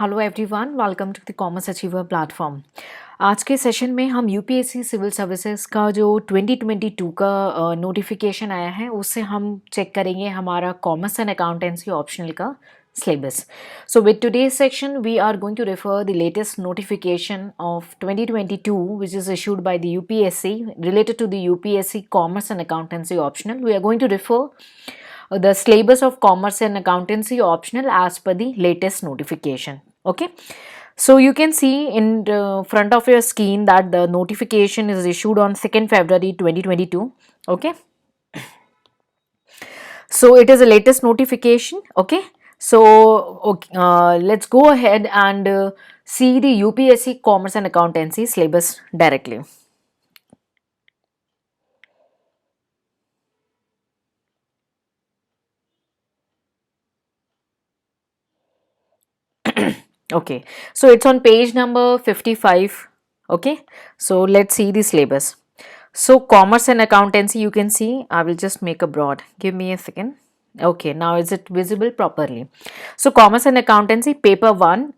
Hello everyone, welcome to the commerce achiever platform. आज के session में हम यूपीएससी सिविल सर्विसेज का जो 2022 का नोटिफिकेशन आया है उससे हम चेक करेंगे हमारा कॉमर्स एंड अकाउंटेंसी ऑप्शनल का syllabus. So with today's section, we are going to refer the latest notification of 2022, which is issued by the UPSC related to the UPSC Commerce and Accountancy optional. We are going to refer the syllabus of Commerce and Accountancy optional as per the latest notification. Okay. So you can see in the front of your screen that the notification is issued on 2nd February 2022. Okay. So it is a latest notification. Okay. So okay, let's go ahead and see the UPSC Commerce and Accountancy syllabus directly. Okay, so it's on page number 55. Okay, so let's see the syllabus. So commerce and accountancy, you can see, I will just make a broad, give me a second. Okay, now is it visible properly? So commerce and accountancy, paper 1,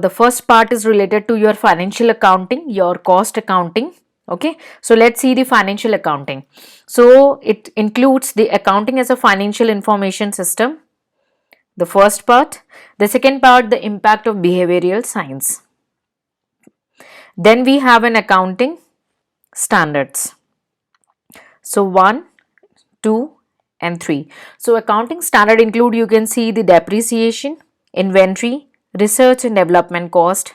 the first part is related to your financial accounting, your cost accounting. Okay, so let's see the financial accounting. So it includes the accounting as a financial information system, the first part. The second part, the impact of behavioral science. Then we have an accounting standards. So 1, 2 and 3. So accounting standard include, you can see the depreciation, inventory, research and development cost,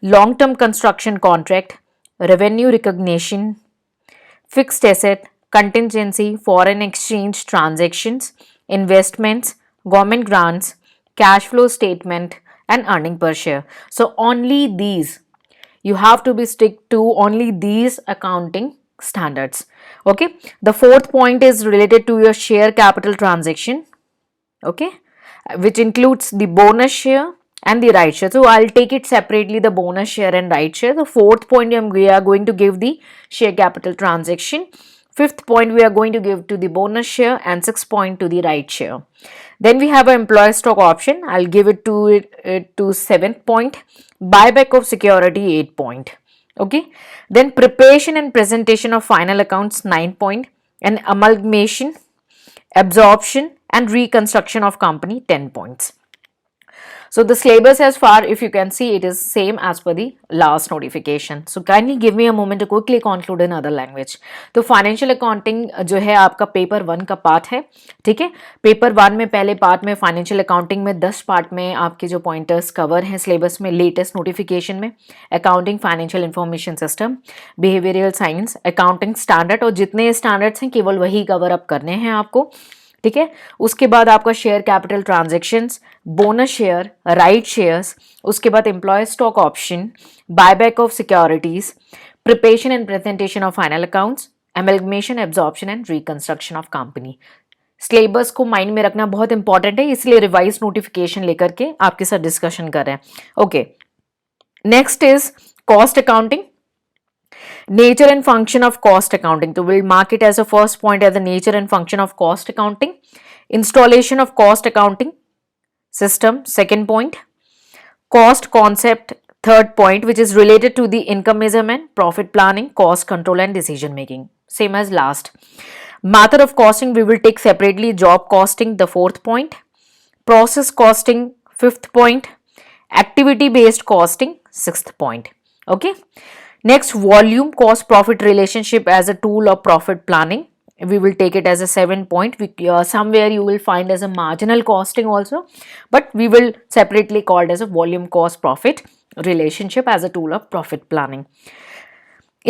long-term construction contract, revenue recognition, fixed asset, contingency, foreign exchange transactions, investments, government grants, cash flow statement and earning per share. So only these, you have to be stick to only these accounting standards. Okay, the fourth point is related to your share capital transaction. Okay, which includes the bonus share and the right share. So I'll take it separately, the bonus share and right share. The fourth point we are going to give the share capital transaction. Fifth point we are going to give to the bonus share, and sixth point to the right share. Then we have an employee stock option. I'll give it to seventh point. Buyback of security 8 point. Okay. Then preparation and presentation of final accounts 9 point. And amalgamation, absorption and reconstruction of company 10 points. So the syllabus as far, if you can see, it is same as per the last notification. So kindly give me a moment to quickly conclude in other language. तो financial accounting जो है आपका paper 1 का part है, ठीक है। Paper 1 में पहले पार्ट में फाइनेंशियल अकाउंटिंग में 10 पार्ट में आपके जो पॉइंटर्स कवर हैं सिलेबस में लेटेस्ट नोटिफिकेशन में, accounting, financial information system, behavioural science, accounting standard, और जितने स्टैंडर्ड्स हैं केवल वही कवर अप करने हैं आपको, ठीक है। उसके बाद आपका share capital transactions, bonus share, right shares, उसके बाद employee stock option, buyback of securities, preparation and presentation of final accounts, amalgamation, absorption and reconstruction of company. Syllabus को माइंड में रखना बहुत इंपॉर्टेंट है, इसलिए रिवाइज नोटिफिकेशन लेकर के आपके साथ डिस्कशन कर रहे हैं। Okay, next is cost accounting. Nature and function of cost accounting. So we'll mark it as a first point as the nature and function of cost accounting. Installation of cost accounting system, second point. Cost concept, third point, which is related to the income measurement, profit planning, cost control and decision making. Same as last. Method of costing we will take separately. Job costing, the fourth point. Process costing, fifth point. Activity based costing, sixth point. Okay. Next, volume cost profit relationship as a tool of profit planning. We will take it as a 7 point. Somewhere you will find as a marginal costing also, but we will separately call it as a volume cost profit relationship as a tool of profit planning.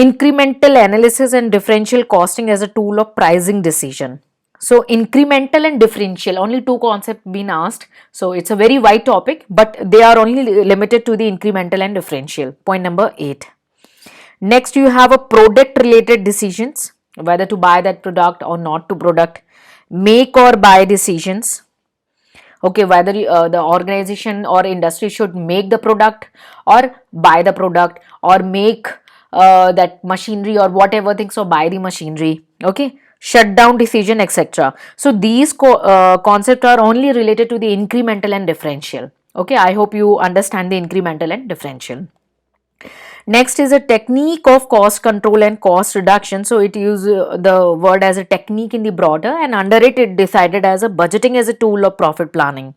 Incremental analysis and differential costing as a tool of pricing decision. So incremental and differential, only two concepts been asked. So it's a very wide topic, but they are only limited to the incremental and differential. Point number 8. Next, you have a product related decisions, whether to buy that product or not to product, make or buy decisions. Okay, whether the organization or industry should make the product or buy the product, or make that machinery or whatever things, or buy the machinery. Okay, shutdown decision, etc. So these concepts are only related to the incremental and differential. Okay, I hope you understand the incremental and differential. Next is a technique of cost control and cost reduction. So it uses the word as a technique in the broader, and under it decided as a budgeting as a tool of profit planning.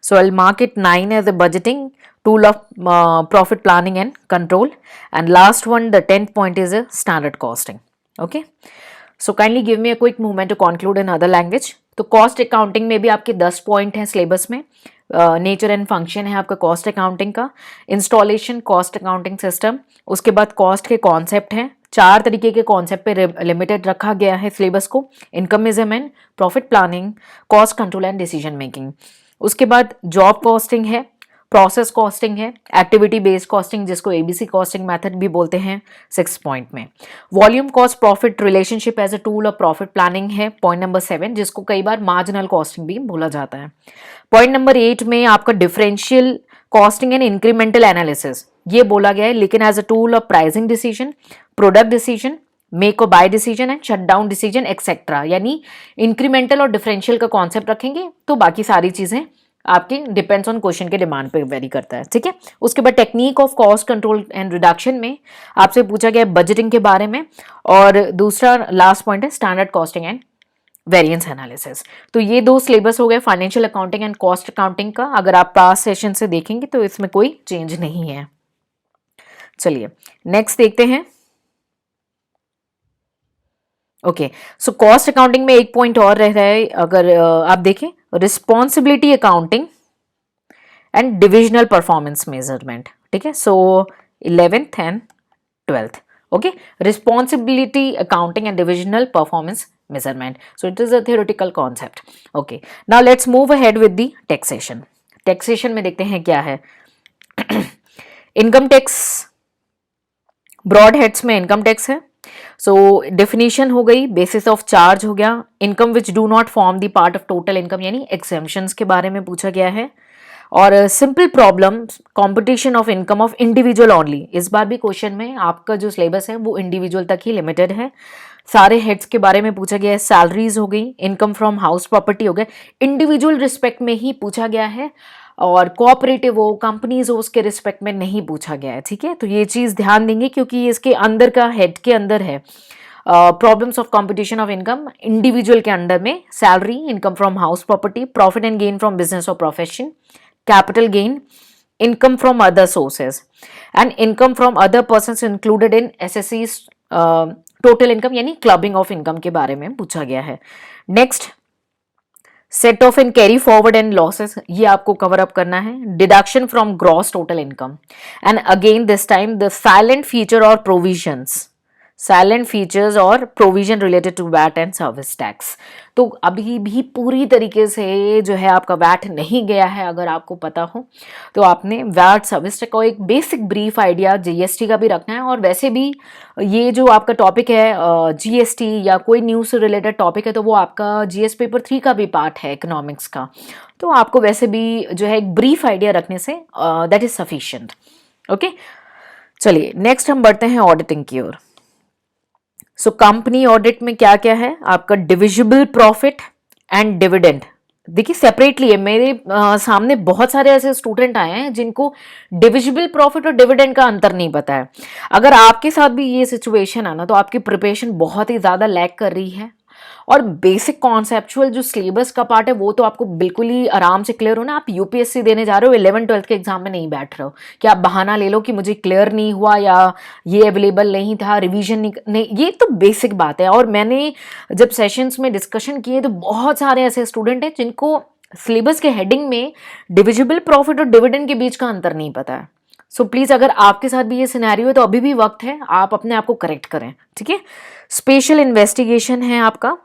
So I'll mark it 9 as a budgeting tool of profit planning and control. And last one, the 10th point is a standard costing. Okay. So kindly give me a quick moment to conclude in other language. तो cost accounting में भी आपके 10 point हैं syllabus में. Nature and function है आपका cost accounting का, installation cost accounting system, उसके बाद कॉस्ट के कॉन्सेप्ट हैं, 4 तरीके के कॉन्सेप्ट पे लिमिटेड रखा गया है सिलेबस को. Income measurement, profit planning, cost control and decision making. उसके बाद जॉब कॉस्टिंग है, प्रोसेस कॉस्टिंग है, एक्टिविटी बेस्ड कॉस्टिंग जिसको एबीसी कॉस्टिंग मेथड भी बोलते हैं 6 पॉइंट में. Volume cost profit relationship as a tool of profit planning है पॉइंट नंबर 7, जिसको कई बार मार्जिनल कॉस्टिंग भी बोला जाता है. पॉइंट नंबर 8 में आपका differential costing and incremental analysis ये बोला गया है, लेकिन as a tool of pricing decision, product decision, make और buy decision and shut down decision etcetera. यानी इंक्रीमेंटल और डिफरेंशियल का कॉन्सेप्ट रखेंगे तो बाकी सारी चीजें आपके डिपेंड्स ऑन क्वेश्चन के डिमांड पे वेरी करता है. ठीक है. उसके बाद technique of cost control and reduction में आपसे पूछा गया बजटिंग के बारे में, और दूसरा लास्ट पॉइंट है standard costing and variance analysis. तो ये 2 सिलेबस हो गए financial accounting and cost accounting का. अगर आप पास सेशन से देखेंगे तो इसमें कोई चेंज नहीं है. चलिए नेक्स्ट देखते हैं. ओके, सो कॉस्ट अकाउंटिंग में एक पॉइंट और रह रहा है, अगर आप देखें responsibility accounting and divisional performance measurement. ठीक है. सो 11th and 12th. Okay, responsibility accounting and divisional performance measurement. So it is a theoretical concept. Okay, now let's move ahead with the taxation. Taxation में देखते हैं क्या है. Income tax broad heads में income tax है. So definition हो गई, basis of charge हो गया, income which do not form the part of total income यानी एग्जेम्पशंस के बारे में पूछा गया है. और simple problem competition of income of individual only. इस बार भी क्वेश्चन में आपका जो सिलेबस है वो इंडिविजुअल तक ही लिमिटेड है. सारे हेड्स के बारे में पूछा गया है. सैलरीज हो गई, इनकम फ्रॉम हाउस प्रॉपर्टी हो गए, इंडिविजुअल रिस्पेक्ट में ही पूछा गया है, और कोऑपरेटिव हो कंपनीज हो उसके रिस्पेक्ट में नहीं पूछा गया है. ठीक है. तो ये चीज ध्यान देंगे क्योंकि इसके अंदर का हेड के अंदर है problems of competition of income individual के अंडर में salary, income from house property, profit and gain from business और profession, capital gain, income from other sources and income from other persons included in assessee's total income यानी clubbing of income के बारे में पूछा गया है. Next set off and carry forward and losses, ये आपको कवर अप करना है. Deduction from gross total income and again this time the salient feature और प्रोविजंस, साइलेंट फीचर्स और provision related to VAT and service tax. तो अभी भी पूरी तरीके से जो है आपका वैट नहीं गया है. अगर आपको पता हो तो आपने वैट सर्विस टैक्स को एक बेसिक ब्रीफ आइडिया जीएसटी का भी रखना है. और वैसे भी ये जो आपका टॉपिक है जीएसटी या कोई न्यूज़ से रिलेटेड टॉपिक है तो वो आपका जीएस पेपर 3 का भी पार्ट है इकोनॉमिक्स का. तो आपको वैसे भी जो है एक ब्रीफ आइडिया रखने say that is sufficient. Okay, चलिए नेक्स्ट हम बढ़ते हैं ऑडिटिंग की ओर. सो कंपनी ऑडिट में क्या क्या है आपका डिविजिबल प्रॉफिट एंड डिविडेंड. देखिए सेपरेटली है, मेरे सामने बहुत सारे ऐसे स्टूडेंट आए हैं जिनको डिविजिबल प्रॉफिट और डिविडेंड का अंतर नहीं पता है. अगर आपके साथ भी ये सिचुएशन है ना तो आपकी प्रिपरेशन बहुत ही ज़्यादा लैग कर रही है. और बेसिक कॉन्सेप्चुअल जो सिलेबस का पार्ट है वो तो आपको बिल्कुल ही आराम से क्लियर हो ना. आप यूपीएससी देने जा रहे हो, 11th-12th के एग्जाम में नहीं बैठ रहे हो कि आप बहाना ले लो कि मुझे क्लियर नहीं हुआ या ये अवेलेबल नहीं था, रिवीजन नहीं. ये तो बेसिक बात है. और मैंने जब सेशंस में डिस्कशन किए तो बहुत सारे ऐसे स्टूडेंट हैं जिनको सिलेबस के हेडिंग में डिविजिबल प्रॉफिट और डिविडेंड के बीच का अंतर नहीं पता है. सो प्लीज़ अगर आपके साथ भी ये सिनेरियो है तो अभी भी वक्त है, आप अपने आप को करेक्ट करें. ठीक है. स्पेशल इन्वेस्टिगेशन है आपका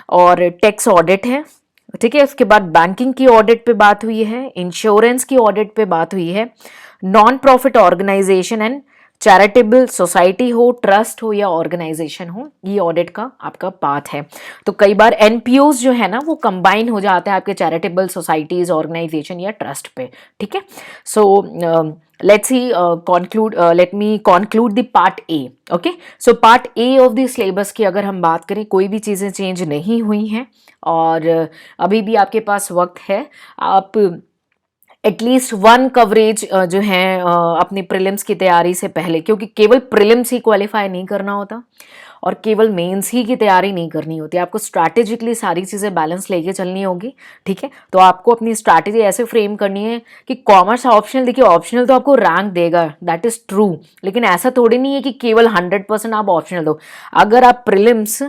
और टैक्स ऑडिट है. ठीक है. उसके बाद बैंकिंग की ऑडिट पे बात हुई है, इंश्योरेंस की ऑडिट पे बात हुई है, non profit organisation and charitable society हो, ट्रस्ट हो या ऑर्गेनाइजेशन हो, ये ऑडिट का आपका पार्ट है. तो कई बार एनपीओज जो है ना वो कंबाइन हो जाते हैं आपके चैरिटेबल सोसाइटीज, ऑर्गेनाइजेशन या ट्रस्ट पे. ठीक है. सो let's see let me conclude the part A. okay, so part A of the syllabus की अगर हम बात करें कोई भी चीज़ें चेंज नहीं हुई हैं और अभी भी आपके पास वक्त है. आप एटलीस्ट वन कवरेज जो है अपनी प्रीलिम्स की तैयारी से पहले, क्योंकि केवल प्रीलिम्स ही क्वालिफाई नहीं करना होता और केवल मेंस ही की तैयारी नहीं करनी होती, आपको स्ट्रैटेजिकली सारी चीज़ें बैलेंस लेके चलनी होगी। ठीक है, तो आपको अपनी स्ट्रैटेजी ऐसे फ्रेम करनी है कि कॉमर्स ऑप्शनल, देखिए ऑप्शनल तो आपको रैंक देगा, दैट इज़ ट्रू, लेकिन ऐसा थोड़ी नहीं है कि केवल 100% आप ऑप्शनल दो। अगर आप प्रीलिम्स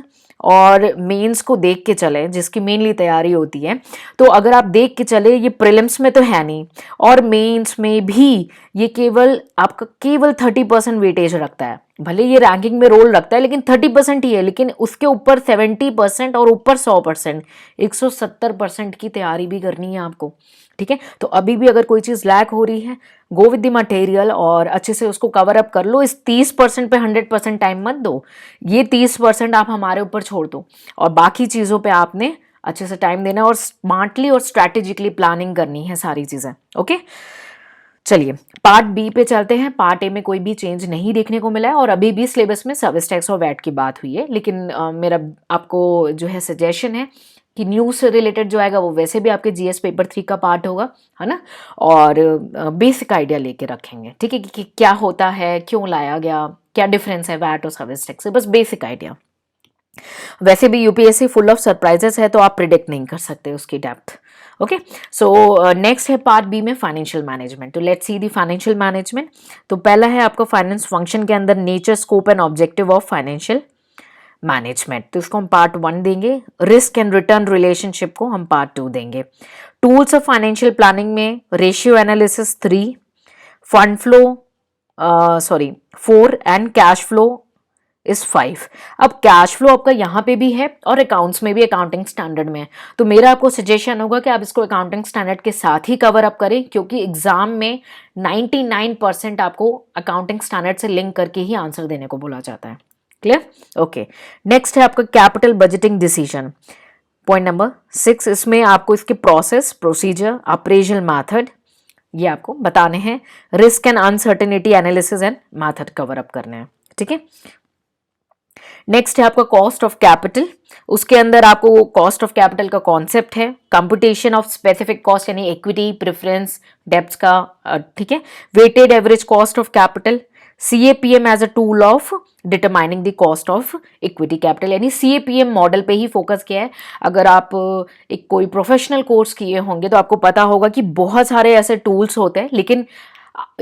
और मेंस को देख के चले, जिसकी मेनली तैयारी होती है, तो अगर आप देख के चले ये प्रीलिम्स में तो है नहीं और मेंस में भी ये केवल आपका केवल 30% वेटेज रखता है, भले ये रैंकिंग में रोल रखता है लेकिन 30% ही है, लेकिन उसके ऊपर 70% और ऊपर 100%, 170% की तैयारी भी करनी है आपको। ठीक है, तो अभी भी अगर कोई चीज़ लैक हो रही है, गो विद द मटेरियल और अच्छे से उसको कवर अप कर लो। इस 30% पे 100% टाइम मत दो, ये 30% आप हमारे ऊपर छोड़ दो और बाकी चीज़ों पे आपने अच्छे से टाइम देना और स्मार्टली और स्ट्रैटेजिकली प्लानिंग करनी है सारी चीज़ें। ओके, चलिए पार्ट बी पे चलते हैं। पार्ट ए में कोई भी चेंज नहीं देखने को मिला है और अभी भी सिलेबस में सर्विस टैक्स और वैट की बात हुई है, लेकिन मेरा आपको जो है सजेशन है कि न्यूज़ से रिलेटेड जो आएगा वो वैसे भी आपके जीएस पेपर 3 का पार्ट होगा, है ना, और बेसिक आइडिया लेके रखेंगे। ठीक है, कि क्या होता है, क्यों लाया गया, क्या डिफरेंस है वैट और सर्विस टैक्स से, बस बेसिक आइडिया। वैसे भी यूपीएससी फुल ऑफ सरप्राइजेस है, तो आप प्रिडिक्ट नहीं कर सकते उसकी डेप्थ। ओके, सो नेक्स्ट है पार्ट बी में फाइनेंशियल मैनेजमेंट। तो let's see the financial management. तो पहला है आपका फाइनेंस फंक्शन के अंदर nature, scope and objective of financial management, तो इसको हम पार्ट 1 देंगे। रिस्क एंड रिटर्न रिलेशनशिप को हम पार्ट 2 देंगे। टूल्स ऑफ फाइनेंशियल प्लानिंग में ratio analysis 3, fund flow 4 and cash flow is 5। अब कैश फ्लो आपका यहाँ पे भी है और अकाउंट्स में भी, अकाउंटिंग स्टैंडर्ड में है, तो मेरा आपको सजेशन होगा कि आप इसको अकाउंटिंग स्टैंडर्ड के साथ ही कवर अप करें, क्योंकि एग्जाम में 99% आपको अकाउंटिंग स्टैंडर्ड से लिंक करके ही आंसर देने को बोला जाता है। क्लियर? ओके, नेक्स्ट है आपका capital budgeting decision, point number 6। इसमें आपको इसके प्रोसेस, प्रोसीजर, अप्रेजल मैथड ये आपको बताने हैं। Risk and uncertainty analysis and method cover up करने हैं। ठीक है, नेक्स्ट है आपका कॉस्ट ऑफ कैपिटल। उसके अंदर आपको कॉस्ट ऑफ कैपिटल का कॉन्सेप्ट है, कंप्यूटेशन ऑफ स्पेसिफिक कॉस्ट यानी इक्विटी, प्रेफरेंस, डेब्ट्स का, ठीक है, weighted average cost of capital, CAPM as a tool of determining the cost of equity capital, यानी CAPM मॉडल पे ही फोकस किया है। अगर आप एक कोई प्रोफेशनल कोर्स किए होंगे तो आपको पता होगा कि बहुत सारे ऐसे टूल्स होते हैं, लेकिन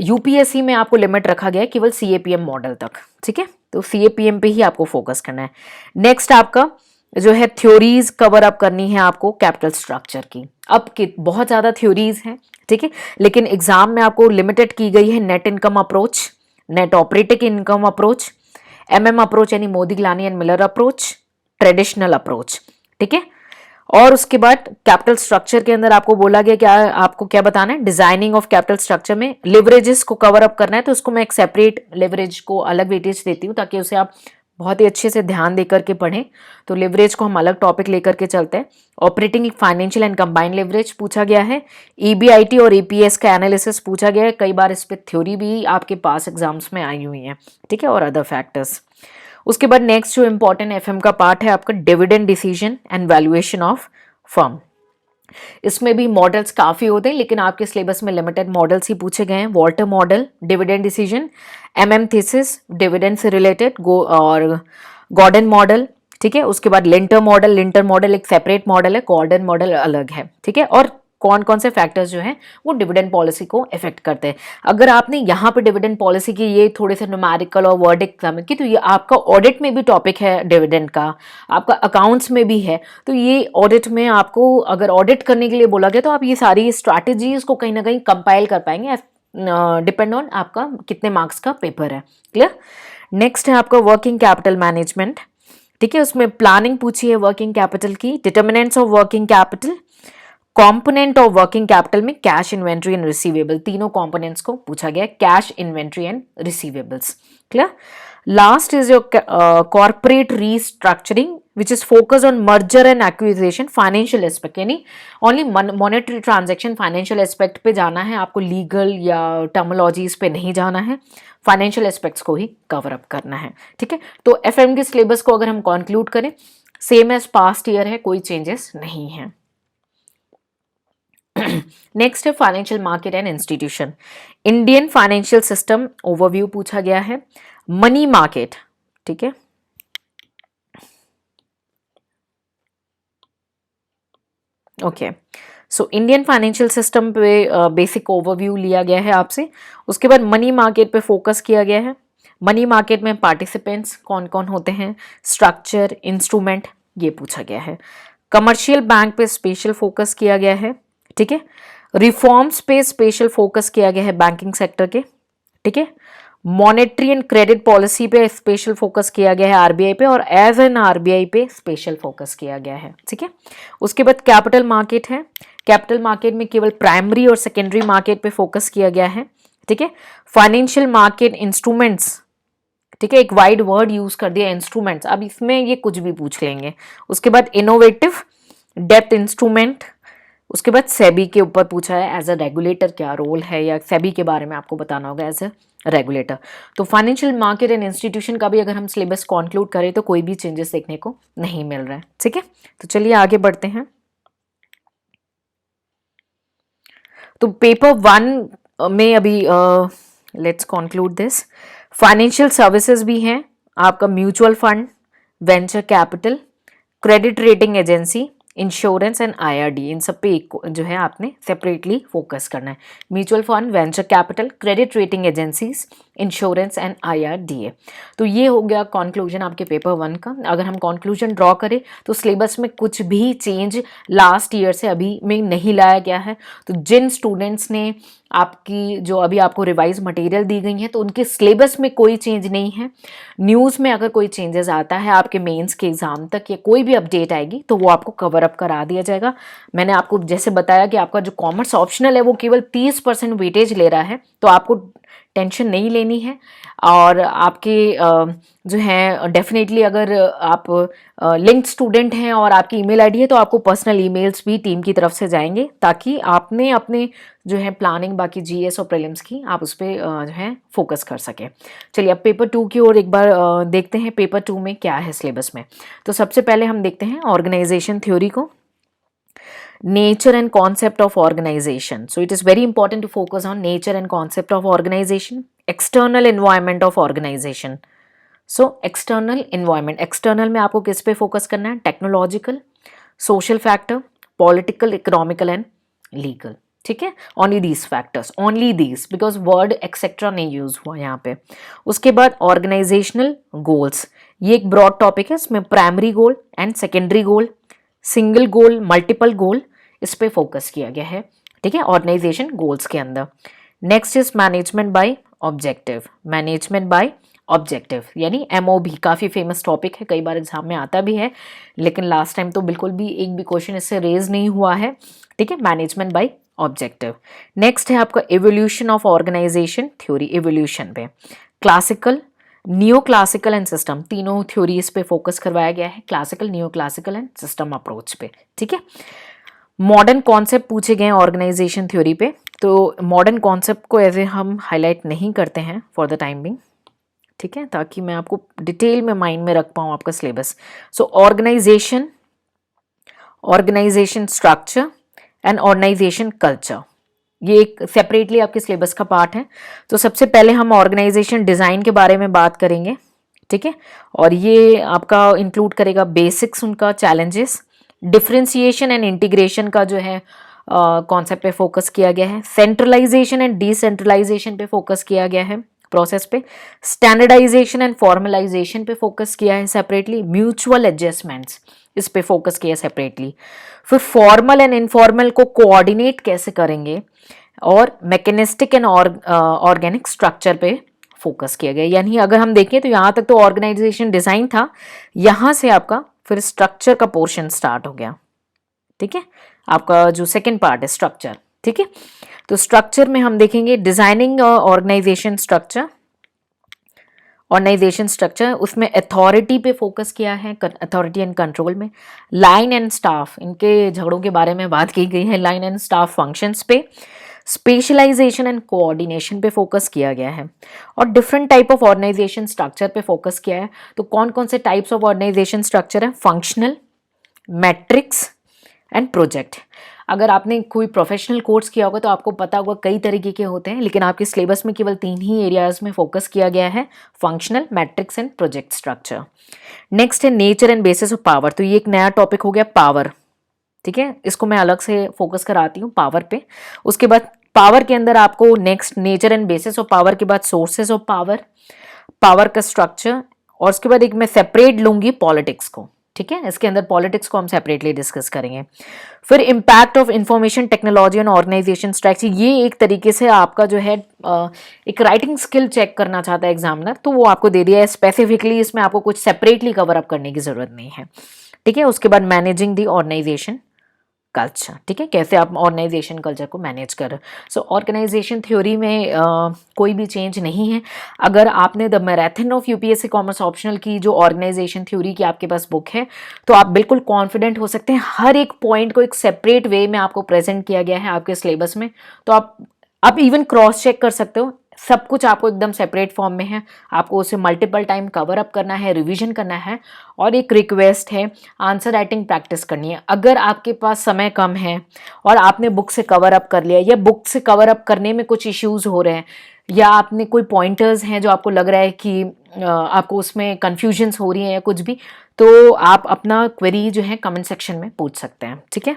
यूपीएससी में आपको लिमिट रखा गया है केवल CAPM मॉडल तक। ठीक है, तो CAPM पे ही आपको फोकस करना है। नेक्स्ट आपका जो है थ्योरीज कवर अप करनी है आपको कैपिटल स्ट्रक्चर की। अब बहुत ज़्यादा थ्योरीज हैं, ठीक है, लेकिन एग्जाम में आपको लिमिटेड की गई है net income approach, net operating income approach, MM approach यानी Modigliani and Miller approach, traditional approach. ठीक है, और उसके बाद कैपिटल स्ट्रक्चर के अंदर आपको बोला गया क्या, आपको क्या बताना है, डिजाइनिंग ऑफ कैपिटल स्ट्रक्चर में लिवरेजेस को कवर अप करना है, तो उसको मैं एक सेपरेट लिवरेज को अलग वेटेज देती हूँ ताकि उसे आप बहुत ही अच्छे से ध्यान देकर के पढ़ें। तो लिवरेज को हम अलग टॉपिक लेकर के चलते हैं। Operating financial and combined leverage पूछा गया है, EBIT और EPS का एनालिसिस पूछा गया है, कई बार इस पर थ्योरी भी आपके पास एग्जाम्स में आई हुई है। ठीक है, और अदर फैक्टर्स। उसके बाद नेक्स्ट जो इंपॉर्टेंट FM का पार्ट है आपका dividend decision and valuation of firm. इसमें भी मॉडल्स काफ़ी होते हैं, लेकिन आपके सिलेबस में लिमिटेड मॉडल्स ही पूछे गए हैं। Walter model, dividend decision, MM thesis dividend से रिलेटेड, और गॉर्डन मॉडल। ठीक है, उसके बाद लिंटर मॉडल, लिंटर मॉडल एक सेपरेट मॉडल है, गॉर्डन मॉडल अलग है। ठीक है, और कौन कौन से फैक्टर्स जो हैं वो डिविडेंड पॉलिसी को इफेक्ट करते हैं। अगर आपने यहाँ पे डिविडेंड पॉलिसी की ये थोड़े से न्यूमेरिकल और वर्ड एग्जाम की, तो ये आपका ऑडिट में भी टॉपिक है डिविडेंड का, आपका अकाउंट्स में भी है। तो ये ऑडिट में आपको अगर ऑडिट करने के लिए बोला गया तो आप ये सारी स्ट्रैटेजीज को कहीं ना कहीं कंपाइल कर पाएंगे, डिपेंड ऑन आपका कितने मार्क्स का पेपर है। क्लियर? नेक्स्ट है आपका वर्किंग कैपिटल मैनेजमेंट। ठीक है, उसमें प्लानिंग पूछी है वर्किंग कैपिटल की, determinants of working capital, component of working capital में कैश, इन्वेंट्री एंड रिसीवेबल, तीनों कंपोनेंट्स को पूछा गया है, cash, inventory and receivables. Clear? Last is your corporate restructuring which is focus on merger and acquisition, financial aspect, यानी only monetary transaction, financial aspect पे जाना है आपको, लीगल या टर्मोलॉजीज पे नहीं जाना है, फाइनेंशियल एस्पेक्ट्स को ही कवर अप करना है। ठीक है, तो FM के सिलेबस को अगर हम कंक्लूड करें, सेम एज पास्ट ईयर है, कोई चेंजेस नहीं है। नेक्स्ट है financial market and institution. Indian financial system overview पूछा गया है। मनी मार्केट, ठीक है, okay. So Indian financial system पे बेसिक ओवरव्यू लिया गया है आपसे। उसके बाद मनी मार्केट पे फोकस किया गया है। मनी मार्केट में पार्टिसिपेंट्स कौन कौन होते हैं, स्ट्रक्चर, इंस्ट्रूमेंट, ये पूछा गया है। कमर्शियल बैंक पे स्पेशल फोकस किया गया है, ठीक है। रिफॉर्म्स पे स्पेशल फोकस किया गया है बैंकिंग सेक्टर के, ठीक है। मॉनेटरी एंड क्रेडिट पॉलिसी पे स्पेशल फोकस किया गया है आरबीआई पे, और एज एन आरबीआई पे स्पेशल फोकस किया गया है, ठीक है। उसके बाद कैपिटल मार्केट है। कैपिटल मार्केट में केवल प्राइमरी और सेकेंडरी मार्केट पे फोकस किया गया है, ठीक है। फाइनेंशियल मार्केट इंस्ट्रूमेंट्स, ठीक है, एक वाइड वर्ड यूज कर दिया इंस्ट्रूमेंट्स, अब इसमें ये कुछ भी पूछ लेंगे। उसके बाद इनोवेटिव डेप्थ इंस्ट्रूमेंट। उसके बाद सेबी के ऊपर पूछा है एज अ रेगुलेटर क्या रोल है, या सेबी के बारे में आपको बताना होगा एज अ रेगुलेटर। तो फाइनेंशियल मार्केट एंड इंस्टीट्यूशन का भी अगर हम सिलेबस कंक्लूड करें तो कोई भी चेंजेस देखने को नहीं मिल रहा है, ठीक है। तो चलिए आगे बढ़ते हैं। तो पेपर 1 में अभी let's conclude this. Financial services भी हैं आपका, mutual fund, venture capital, credit rating agency, insurance and IRD, इन सब पे एक जो है आपने सेपरेटली फोकस करना है। Mutual fund, venture capital, credit rating agencies, insurance and IRDA. तो ये हो गया कंक्लूजन आपके पेपर 1 का। अगर हम कंक्लूजन ड्रॉ करें तो सिलेबस में कुछ भी चेंज लास्ट ईयर से अभी में नहीं लाया गया है। तो जिन स्टूडेंट्स ने आपकी जो अभी आपको रिवाइज मटेरियल दी गई है तो उनके सिलेबस में कोई चेंज नहीं है। न्यूज़ में अगर कोई चेंजेस आता है आपके मेंस के एग्जाम तक या कोई भी अपडेट आएगी तो वो आपको कवर अप करा दिया जाएगा। मैंने आपको जैसे बताया कि आपका जो कॉमर्स ऑप्शनल है वो केवल 30% वेटेज ले रहा है, तो आपको टेंशन नहीं लेनी है। और आपके जो है डेफिनेटली अगर आप लिंक्ड स्टूडेंट हैं और आपकी ईमेल आईडी है तो आपको पर्सनल ईमेल्स भी टीम की तरफ से जाएंगे, ताकि आपने अपने जो है प्लानिंग बाकी जीएस और प्रीलिम्स की आप उस पर जो है फोकस कर सकें। चलिए अब पेपर 2 की ओर एक बार देखते हैं पेपर 2 में क्या है सिलेबस में। तो सबसे पहले हम देखते हैं ऑर्गेनाइजेशन थ्योरी को, nature and concept of organization. So it is very important to focus on nature and concept of organization, external environment of organization. So external environment, external में आपको किस पे फोकस करना है, technological, social factor, political, economical and legal, ठीक है। Only these factors, only these, because word etcetera नहीं use हुआ यहाँ पे। उसके बाद ऑर्गेनाइजेशनल गोल्स, ये एक ब्रॉड टॉपिक है, इसमें primary goal and secondary goal, single goal, multiple goal, इस पे फोकस किया गया है, ठीक है, ऑर्गेनाइजेशन गोल्स के अंदर। Next is management by objective, management by objective यानी एमओबी, काफ़ी फेमस टॉपिक है, कई बार एग्जाम में आता भी है, लेकिन लास्ट टाइम तो बिल्कुल भी एक भी क्वेश्चन इससे रेज नहीं हुआ है, ठीक है, मैनेजमेंट बाय ऑब्जेक्टिव। नेक्स्ट है आपका evolution of organisation theory, evolution पे classical, new classical and system, तीनों थ्योरीज पे फोकस करवाया गया है, classical, new classical and system approach पे, ठीक है। मॉडर्न कॉन्सेप्ट पूछे गए हैं ऑर्गेनाइजेशन थ्योरी पे, तो मॉडर्न कॉन्सेप्ट को एज ए हम हाईलाइट नहीं करते हैं फॉर द टाइम बिंग, ठीक है, ताकि मैं आपको डिटेल में माइंड में रख पाऊँ आपका syllabus. So organisation, organisation structure and organisation culture, ये एक सेपरेटली आपके सिलेबस का पार्ट है। तो सबसे पहले हम ऑर्गेनाइजेशन डिज़ाइन के बारे में बात करेंगे, ठीक है, और ये आपका इंक्लूड करेगा बेसिक्स, उनका चैलेंजेस, डिफरेंशिएशन एंड इंटीग्रेशन का जो है कॉन्सेप्ट पे फोकस किया गया है, सेंट्रलाइजेशन एंड डिसेंट्रलाइजेशन पे फोकस किया गया है प्रोसेस पे, स्टैंडर्डाइजेशन एंड फॉर्मलाइजेशन पे फोकस किया है सेपरेटली, म्यूचुअल एडजस्टमेंट्स इस पे फोकस किया सेपरेटली, फिर फॉर्मल एंड इनफॉर्मल को कोऑर्डिनेट कैसे करेंगे, और मैकेनिस्टिक एंड ऑर्गेनिक स्ट्रक्चर पे फोकस किया गया। यानी अगर हम देखें तो यहाँ तक तो ऑर्गेनाइजेशन डिजाइन था, यहाँ से आपका फिर स्ट्रक्चर का पोर्शन स्टार्ट हो गया, ठीक है, आपका जो सेकंड पार्ट है स्ट्रक्चर, ठीक है। तो स्ट्रक्चर में हम देखेंगे designing organisation structure, organisation structure, उसमें अथॉरिटी पे फोकस किया है, अथॉरिटी एंड कंट्रोल में, लाइन एंड स्टाफ, इनके झगड़ों के बारे में बात की गई है, लाइन एंड स्टाफ फंक्शंस पे, स्पेशलाइजेशन एंड कोऑर्डिनेशन पे फोकस किया गया है, और different type of organisation structure पे फोकस किया है। तो कौन कौन से टाइप्स ऑफ ऑर्गेनाइजेशन स्ट्रक्चर है, फंक्शनल, मैट्रिक्स एंड प्रोजेक्ट। अगर आपने कोई प्रोफेशनल कोर्स किया होगा तो आपको पता होगा कई तरीके के होते हैं, लेकिन आपके सिलेबस में केवल 3 ही एरियाज में फोकस किया गया है, functional, matrix and project structure. Next है nature and basis of power, तो ये एक नया टॉपिक हो गया पावर, ठीक है, इसको मैं अलग से फोकस कराती हूँ पावर पे। उसके बाद पावर के अंदर आपको next nature and basis of power के बाद सोर्सेज ऑफ पावर, पावर का स्ट्रक्चर, और उसके बाद एक मैं सेपरेट लूंगी पॉलिटिक्स को, ठीक है, इसके अंदर पॉलिटिक्स को हम सेपरेटली डिस्कस करेंगे। फिर impact of information technology on organisation strategy, ये एक तरीके से आपका जो है एक राइटिंग स्किल चेक करना चाहता है एग्जामिनर, तो वो आपको दे दिया है स्पेसिफिकली, इसमें आपको कुछ सेपरेटली कवर अप करने की जरूरत नहीं है, ठीक है। उसके बाद मैनेजिंग द ऑर्गेनाइजेशन कल्चर, ठीक है, कैसे आप ऑर्गेनाइजेशन कल्चर को मैनेज कर रहे हो। सो ऑर्गेनाइजेशन थ्योरी में कोई भी चेंज नहीं है। अगर आपने the marathon of UPSC commerce optional की जो ऑर्गेनाइजेशन थ्योरी की आपके पास बुक है, तो आप बिल्कुल कॉन्फिडेंट हो सकते हैं, हर एक पॉइंट को एक सेपरेट वे में आपको प्रेजेंट किया गया है आपके सिलेबस में, तो आप इवन क्रॉस चेक कर सकते हो, सब कुछ आपको एकदम सेपरेट फॉर्म में है, आपको उसे मल्टीपल टाइम कवर अप करना है, रिवीजन करना है। और एक रिक्वेस्ट है, आंसर राइटिंग प्रैक्टिस करनी है। अगर आपके पास समय कम है और आपने बुक से कवर अप कर लिया, या बुक से कवर अप करने में कुछ इश्यूज हो रहे हैं, या आपने कोई पॉइंटर्स हैं जो आपको लग रहा है कि आपको उसमें कन्फ्यूजन्स हो रही हैं या कुछ भी, तो आप अपना क्वेरी जो है कमेंट सेक्शन में पूछ सकते हैं, ठीक है।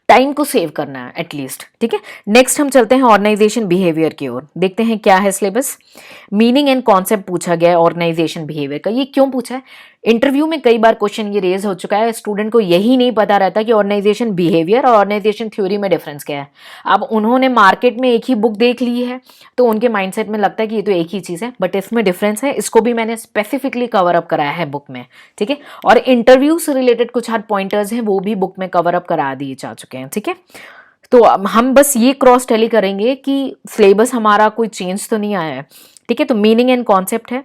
टाइम को सेव करना है एटलीस्ट, ठीक है। नेक्स्ट हम चलते हैं ऑर्गेनाइजेशन बिहेवियर की ओर, देखते हैं क्या है सिलेबस। मीनिंग एंड कॉन्सेप्ट पूछा गया है ऑर्गेनाइजेशन बिहेवियर का। ये क्यों पूछा है? इंटरव्यू में कई बार क्वेश्चन ये रेज हो चुका है, स्टूडेंट को यही नहीं पता रहता कि ऑर्गेनाइजेशन बिहेवियर और ऑर्गेनाइजेशन थ्योरी में डिफरेंस क्या है। अब उन्होंने मार्केट में एक ही बुक देख ली है, तो उनके माइंडसेट में लगता है कि ये तो एक ही चीज़ है, बट इसमें डिफरेंस है। इसको भी मैंने स्पेसिफिकली कवर अप कराया है बुक में, ठीक है। और इंटरव्यू से रिलेटेड कुछ हर पॉइंटर्स हैं, वो भी बुक में कवर अप करा दिए जा चुके हैं, ठीक है। तो हम बस ये क्रॉस टैली करेंगे कि सिलेबस हमारा कोई चेंज तो नहीं आया है, ठीक है। तो मीनिंग एंड कॉन्सेप्ट है।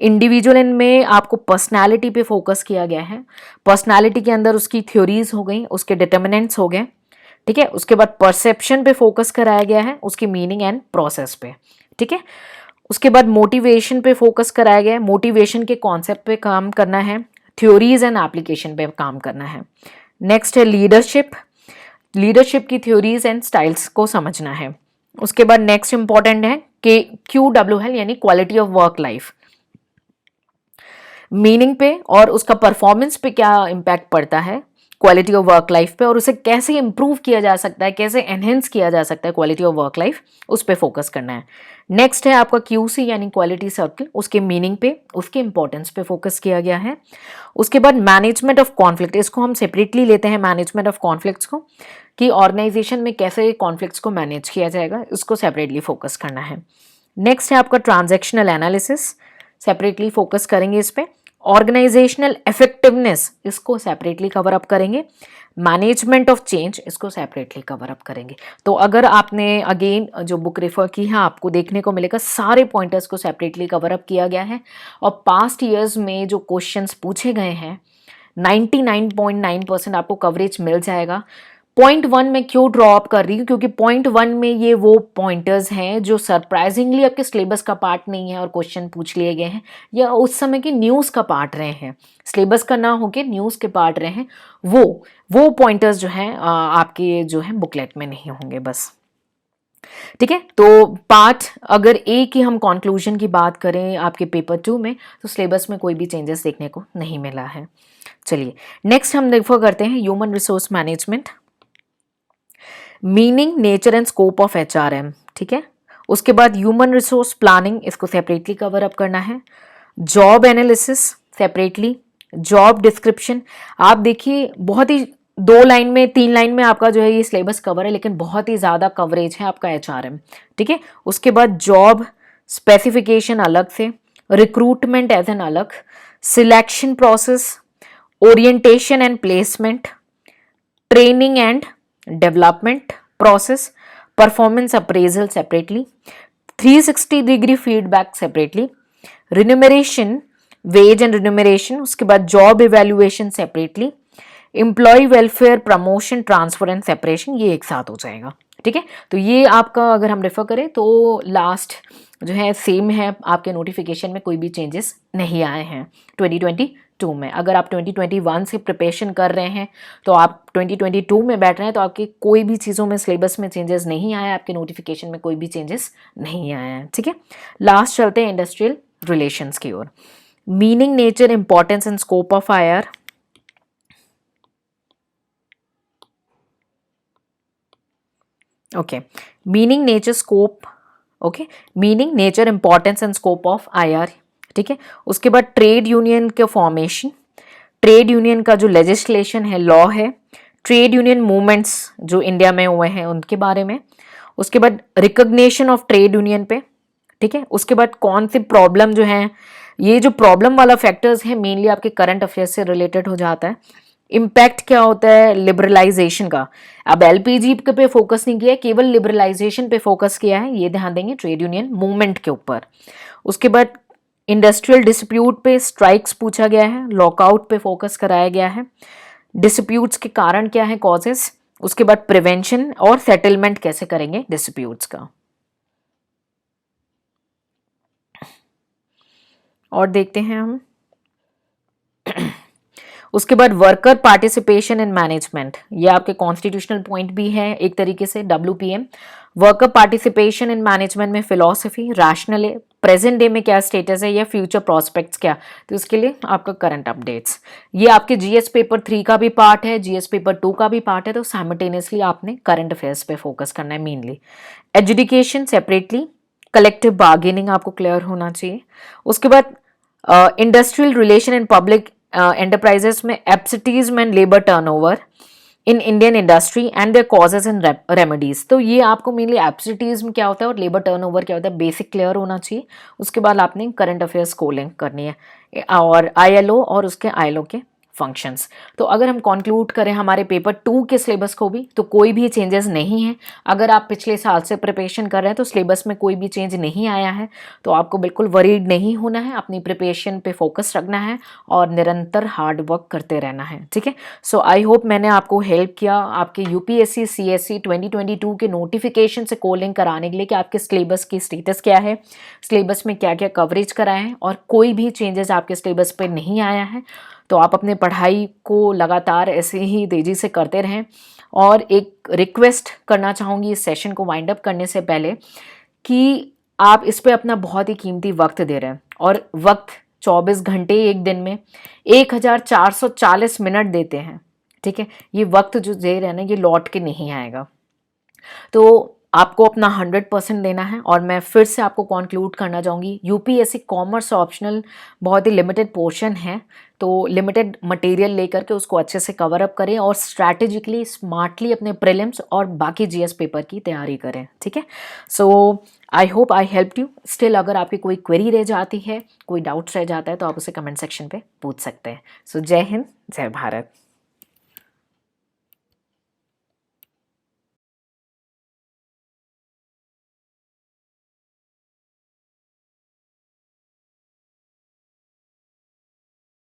इंडिविजुअल में आपको पर्सनालिटी पे फोकस किया गया है। पर्सनालिटी के अंदर उसकी थ्योरीज हो गई, उसके डिटर्मिनेंट्स हो गए, ठीक है। उसके बाद परसेप्शन पे फोकस कराया गया है, उसकी मीनिंग एंड प्रोसेस पे, ठीक है। उसके बाद मोटिवेशन पे फोकस कराया गया है, मोटिवेशन के कॉन्सेप्ट पे काम करना है, थ्योरीज एंड एप्लीकेशन पे काम करना है। नेक्स्ट है लीडरशिप, लीडरशिप की थ्योरीज एंड स्टाइल्स को समझना है। उसके बाद नेक्स्ट इंपॉर्टेंट है कि QWL यानी quality of work life, meaning पे और उसका परफॉर्मेंस पे क्या इम्पैक्ट पड़ता है क्वालिटी ऑफ वर्क लाइफ पे, और उसे कैसे इंप्रूव किया जा सकता है, कैसे एनहेंस किया जा सकता है क्वालिटी ऑफ वर्क लाइफ, उस पे फोकस करना है। नेक्स्ट है आपका QC यानी क्वालिटी सर्कल, उसके मीनिंग पे, उसके इंपॉर्टेंस पे फोकस किया गया है। उसके बाद मैनेजमेंट ऑफ कॉन्फ्लिक्ट, इसको हम सेपरेटली लेते हैं मैनेजमेंट ऑफ कॉन्फ्लिक्ट्स को, कि ऑर्गेनाइजेशन में कैसे कॉन्फ्लिक्ट्स को मैनेज किया जाएगा, उसको सेपरेटली फोकस करना है। नेक्स्ट है आपका ट्रांजैक्शनल एनालिसिस, सेपरेटली फोकस करेंगे इस पे। ऑर्गेनाइजेशनल इफेक्टिवनेस, इसको सेपरेटली कवर अप करेंगे। मैनेजमेंट ऑफ चेंज, इसको सेपरेटली कवर अप करेंगे। तो अगर आपने अगेन जो बुक रेफर की है, आपको देखने को मिलेगा सारे पॉइंटर्स को सेपरेटली कवर अप किया गया है। और पास्ट ईयर्स में जो क्वेश्चंस पूछे गए हैं 99.9% आपको कवरेज मिल जाएगा। पॉइंट 1 में क्यों ड्रॉ अप कर रही हूँ, क्योंकि पॉइंट 1 में ये वो पॉइंटर्स हैं जो सरप्राइजिंगली आपके सिलेबस का पार्ट नहीं है और क्वेश्चन पूछ लिए गए हैं, या उस समय की न्यूज़ का पार्ट रहे हैं, सिलेबस का ना होके न्यूज़ के पार्ट रहे हैं। वो पॉइंटर्स जो हैं आपके जो है बुकलेट में नहीं होंगे बस, ठीक है। तो पार्ट अगर ए की हम कंक्लूजन की बात करें आपके पेपर 2 में, तो सिलेबस में कोई भी चेंजेस देखने को नहीं मिला है। चलिए नेक्स्ट हम रेफर करते हैं human resource management, meaning, nature and scope of HRM, ठीक है। उसके बाद ह्यूमन रिसोर्स प्लानिंग, इसको सेपरेटली कवर अप करना है। Job analysis separately, job description, आप देखिए बहुत ही 2 लाइन में 3 लाइन में आपका जो है ये सिलेबस कवर है, लेकिन बहुत ही ज़्यादा कवरेज है आपका HRM, ठीक है। उसके बाद जॉब स्पेसिफिकेशन अलग से, रिक्रूटमेंट एज एन अलग, selection process, orientation and placement, training and development process, performance appraisal separately, 360 degree feedback separately, remuneration, wage and remuneration, उसके बाद job evaluation separately, employee welfare, promotion, transfer and separation, ये एक साथ हो जाएगा, ठीक है। तो ये आपका अगर हम रेफर करें तो लास्ट जो है सेम है, आपके नोटिफिकेशन में कोई भी चेंजेस नहीं आए हैं 2022 में। अगर आप 2021 से प्रिपरेशन कर रहे हैं तो आप 2022 में बैठ रहे हैं तो आपकी कोई भी चीज़ों में सिलेबस में चेंजेस नहीं आए, आपके नोटिफिकेशन में कोई भी चेंजेस नहीं आए हैं, ठीक है। लास्ट चलते हैं इंडस्ट्रियल रिलेशंस की ओर। Meaning, nature, importance and scope of IR. Okay, meaning, nature, scope, okay, meaning, nature, importance and scope of IR, ठीक है। उसके बाद ट्रेड यूनियन के फॉर्मेशन, ट्रेड यूनियन का जो लेजिस्लेशन है, लॉ है, ट्रेड यूनियन मूवमेंट्स जो इंडिया में हुए हैं उनके बारे में। उसके बाद रिकॉग्निशन ऑफ ट्रेड यूनियन पे, ठीक है। उसके बाद कौन सी प्रॉब्लम जो है, ये जो प्रॉब्लम वाला फैक्टर्स है मेनली आपके करंट अफेयर्स से रिलेटेड हो जाता है। इम्पैक्ट क्या होता है लिबरलाइजेशन का, अब एलपीजी पे फोकस नहीं किया है, केवल लिबरलाइजेशन पे फोकस किया है, ये ध्यान देंगे ट्रेड यूनियन मूवमेंट के ऊपर। उसके बाद इंडस्ट्रियल डिस्प्यूट पे स्ट्राइक्स पूछा गया है, लॉकआउट पे फोकस कराया गया है, डिस्प्यूट्स के कारण क्या है, कॉजेस। उसके बाद प्रिवेंशन और सेटलमेंट कैसे करेंगे डिस्प्यूट्स का। और देखते हैं हम उसके बाद वर्कर पार्टिसिपेशन इन मैनेजमेंट, ये आपके कॉन्स्टिट्यूशनल पॉइंट भी है एक तरीके से, WPM। Worker participation in management में फिलॉसफी, रैशनल है, प्रेजेंट डे में क्या स्टेटस है या फ्यूचर प्रोस्पेक्ट्स क्या, तो उसके लिए आपका करंट अपडेट्स। ये आपके जीएस पेपर 3 का भी पार्ट है, जीएस पेपर 2 का भी पार्ट है, तो साइमल्टेनियसली आपने करंट अफेयर्स पे फोकस करना है mainly. Education separately, collective bargaining आपको क्लियर होना चाहिए। उसके बाद industrial relation and public enterprises में absenteeism and labour turnover in Indian industry and their causes and remedies, तो ये आपको मेनली एब्सेंटीज्म क्या होता है और लेबर टर्नओवर क्या होता है बेसिक क्लियर होना चाहिए। उसके बाद आपने करंट अफेयर्स को लिंक करनी है और आईएलओ और उसके आईएलओ के फंक्शंस। तो अगर हम कंक्लूड करें हमारे पेपर 2 के सिलेबस को भी, तो कोई भी चेंजेस नहीं है। अगर आप पिछले साल से प्रिपरेशन कर रहे हैं तो सिलेबस में कोई भी चेंज नहीं आया है, तो आपको बिल्कुल वरीड नहीं होना है, अपनी प्रिपरेशन पे फोकस रखना है और निरंतर हार्ड वर्क करते रहना है, ठीक है। सो आई होप मैंने आपको हेल्प किया आपके यूपीएससी सीएससी 2022 के नोटिफिकेशन से कोलिंग कराने के लिए कि आपके सिलेबस की स्टेटस क्या है, सिलेबस में क्या क्या कवरेज कराए हैं, और कोई भी चेंजेस आपके सिलेबस पे नहीं आया है तो आप अपने पढ़ाई को लगातार ऐसे ही तेज़ी से करते रहें। और एक रिक्वेस्ट करना चाहूँगी इस सेशन को वाइंड अप करने से पहले कि आप इस पे अपना बहुत ही कीमती वक्त दे रहे हैं, और वक्त 24 घंटे एक दिन में 1440 मिनट देते हैं, ठीक है। ये वक्त जो दे रहे हैं ना, ये लौट के नहीं आएगा, तो आपको अपना 100% देना है। और मैं फिर से आपको कंक्लूड करना चाहूँगी, यूपीएससी कॉमर्स ऑप्शनल बहुत ही लिमिटेड पोर्शन है, तो लिमिटेड मटेरियल लेकर के उसको अच्छे से कवर अप करें और स्ट्रैटेजिकली स्मार्टली अपने प्रीलिम्स और बाकी जीएस पेपर की तैयारी करें, ठीक है। So I hope I help you. Still अगर आपकी कोई क्वेरी रह जाती है, कोई डाउट्स रह जाता है, तो आप उसे कमेंट सेक्शन पे पूछ सकते हैं। सो जय हिंद, जय भारत।